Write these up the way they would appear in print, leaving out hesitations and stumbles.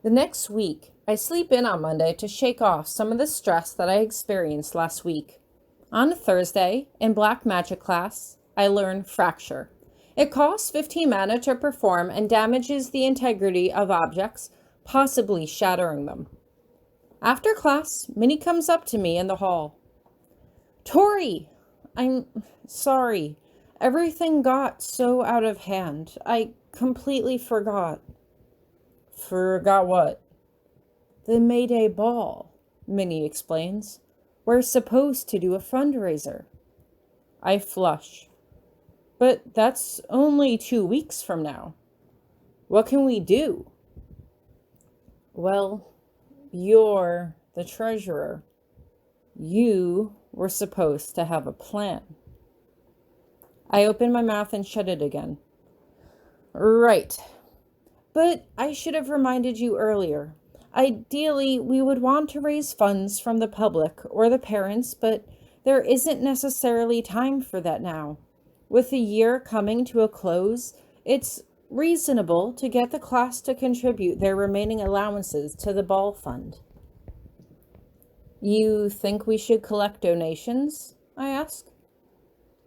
The next week, I sleep in on Monday to shake off some of the stress that I experienced last week. On Thursday, in Black Magic class, I learn Fracture. It costs 15 mana to perform and damages the integrity of objects, possibly shattering them. After class, Minnie comes up to me in the hall. Tori! I'm sorry. Everything got so out of hand. I completely forgot. Forgot what? The May Day ball, Minnie explains. We're supposed to do a fundraiser. I flush. But that's only 2 weeks from now. What can we do? Well, you're the treasurer. You were supposed to have a plan. I open my mouth and shut it again. Right. But I should have reminded you earlier. Ideally, we would want to raise funds from the public or the parents, but there isn't necessarily time for that now. With the year coming to a close, it's reasonable to get the class to contribute their remaining allowances to the ball fund. You think we should collect donations? I ask.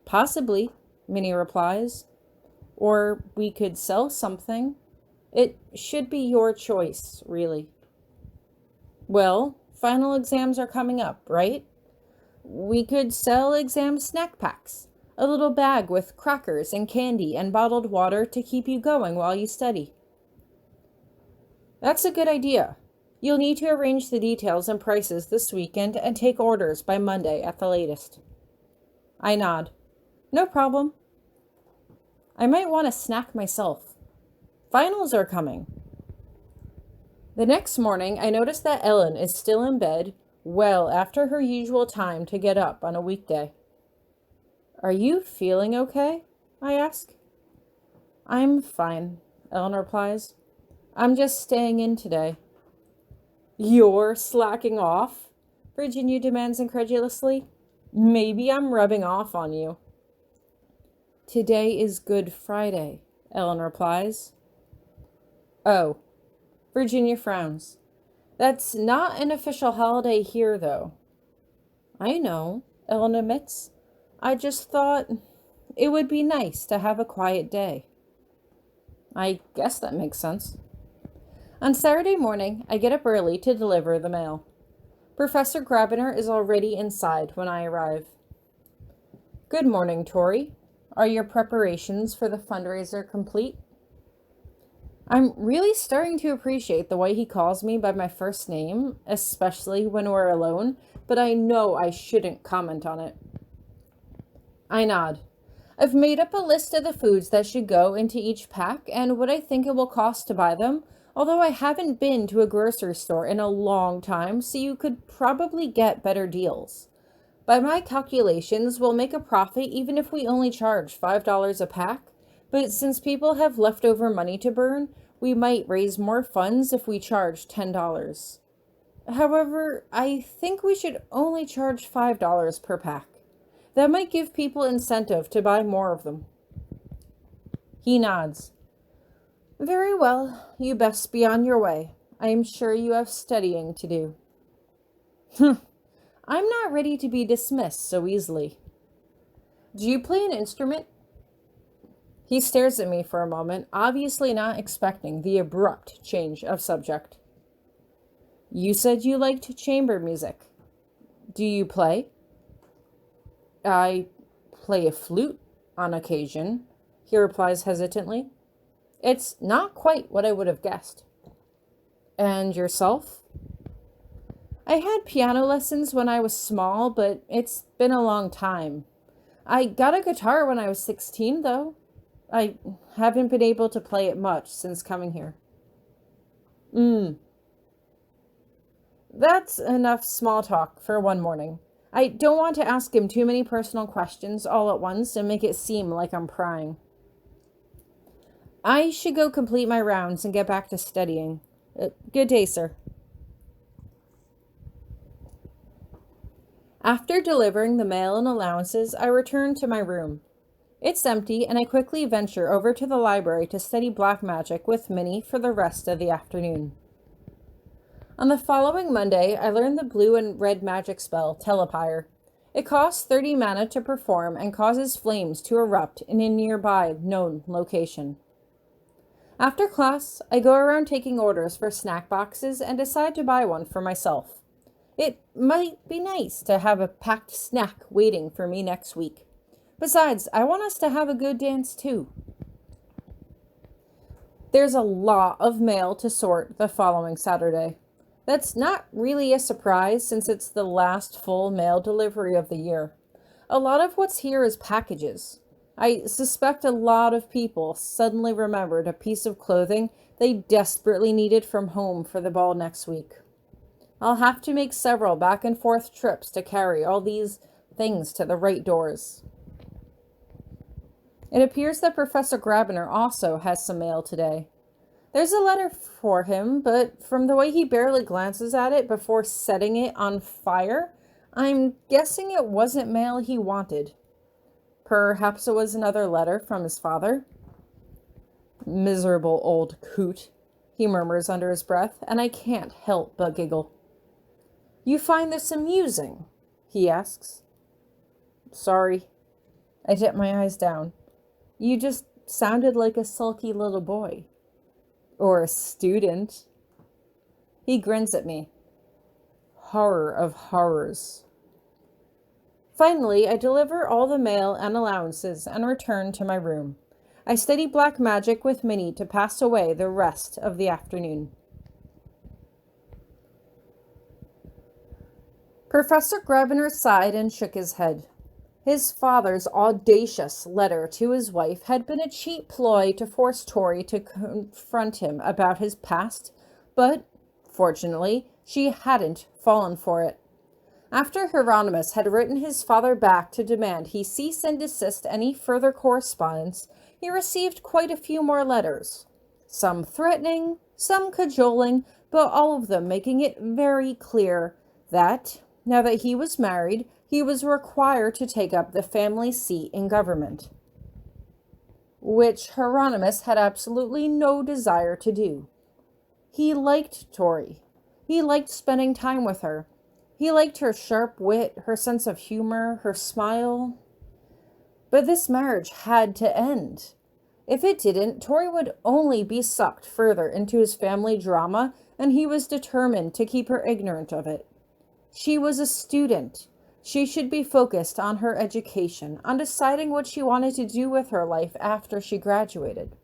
Possibly, Minnie replies. Or we could sell something. It should be your choice, really. Well, final exams are coming up, right? We could sell exam snack packs. A little bag with crackers and candy and bottled water to keep you going while you study. That's a good idea. You'll need to arrange the details and prices this weekend and take orders by Monday at the latest. I nod. No problem. I might want a snack myself. Finals are coming. The next morning, I notice that Ellen is still in bed well after her usual time to get up on a weekday. Are you feeling okay? I ask. I'm fine, Ellen replies. I'm just staying in today. You're slacking off? Virginia demands incredulously. Maybe I'm rubbing off on you. Today is Good Friday, Ellen replies. Oh, Virginia frowns. That's not an official holiday here, though. I know, Ellen admits. I just thought it would be nice to have a quiet day. I guess that makes sense. On Saturday morning, I get up early to deliver the mail. Professor Grabiner is already inside when I arrive. Good morning, Tori. Are your preparations for the fundraiser complete? I'm really starting to appreciate the way he calls me by my first name, especially when we're alone, but I know I shouldn't comment on it. I nod. I've made up a list of the foods that should go into each pack and what I think it will cost to buy them, although I haven't been to a grocery store in a long time, so you could probably get better deals. By my calculations, we'll make a profit even if we only charge $5 a pack, but since people have leftover money to burn, we might raise more funds if we charge $10. However, I think we should only charge $5 per pack. That might give people incentive to buy more of them. He nods. Very well, you best be on your way. I am sure you have studying to do. I'm not ready to be dismissed so easily. Do you play an instrument? He stares at me for a moment, obviously not expecting the abrupt change of subject. You said you liked chamber music. Do you play? I play a flute on occasion, he replies hesitantly. It's not quite what I would have guessed. And yourself? I had piano lessons when I was small, but it's been a long time. I got a guitar when I was 16, though. I haven't been able to play it much since coming here. That's enough small talk for one morning. I don't want to ask him too many personal questions all at once and make it seem like I'm prying. I should go complete my rounds and get back to studying. Good day, sir. After delivering the mail and allowances, I return to my room. It's empty, and I quickly venture over to the library to study black magic with Minnie for the rest of the afternoon. On the following Monday, I learned the blue and red magic spell, Telepire. It costs 30 mana to perform and causes flames to erupt in a nearby known location. After class, I go around taking orders for snack boxes and decide to buy one for myself. It might be nice to have a packed snack waiting for me next week. Besides, I want us to have a good dance too. There's a lot of mail to sort the following Saturday. That's not really a surprise since it's the last full mail delivery of the year. A lot of what's here is packages. I suspect a lot of people suddenly remembered a piece of clothing they desperately needed from home for the ball next week. I'll have to make several back and forth trips to carry all these things to the right doors. It appears that Professor Grabiner also has some mail today. There's a letter for him, but from the way he barely glances at it before setting it on fire, I'm guessing it wasn't mail he wanted. Perhaps it was another letter from his father. Miserable old coot, he murmurs under his breath, and I can't help but giggle. You find this amusing? He asks. Sorry. I dip my eyes down. You just sounded like a sulky little boy. Or a student. He grins at me. Horror of horrors. Finally, I deliver all the mail and allowances and return to my room. I study black magic with Minnie to pass away the rest of the afternoon. Professor Grabiner sighed and shook his head. His father's audacious letter to his wife had been a cheap ploy to force Tori to confront him about his past, but, fortunately, she hadn't fallen for it. After Hieronymous had written his father back to demand he cease and desist any further correspondence, he received quite a few more letters. Some threatening, some cajoling, but all of them making it very clear that, now that he was married, he was required to take up the family seat in government, which Hieronymous had absolutely no desire to do. He liked Tori. He liked spending time with her. He liked her sharp wit, her sense of humor, her smile. But this marriage had to end. If it didn't, Tori would only be sucked further into his family drama, and he was determined to keep her ignorant of it. She was a student. She should be focused on her education, on deciding what she wanted to do with her life after she graduated.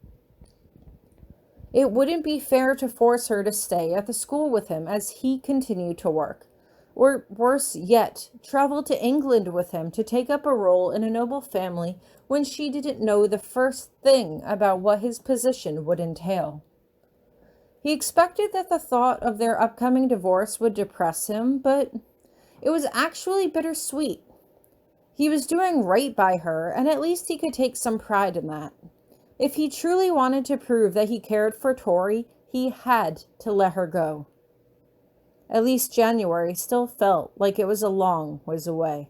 It wouldn't be fair to force her to stay at the school with him as he continued to work, or worse yet, travel to England with him to take up a role in a noble family when she didn't know the first thing about what his position would entail. He expected that the thought of their upcoming divorce would depress him, but it was actually bittersweet. He was doing right by her, and at least he could take some pride in that. If he truly wanted to prove that he cared for Tori, he had to let her go. At least January still felt like it was a long ways away.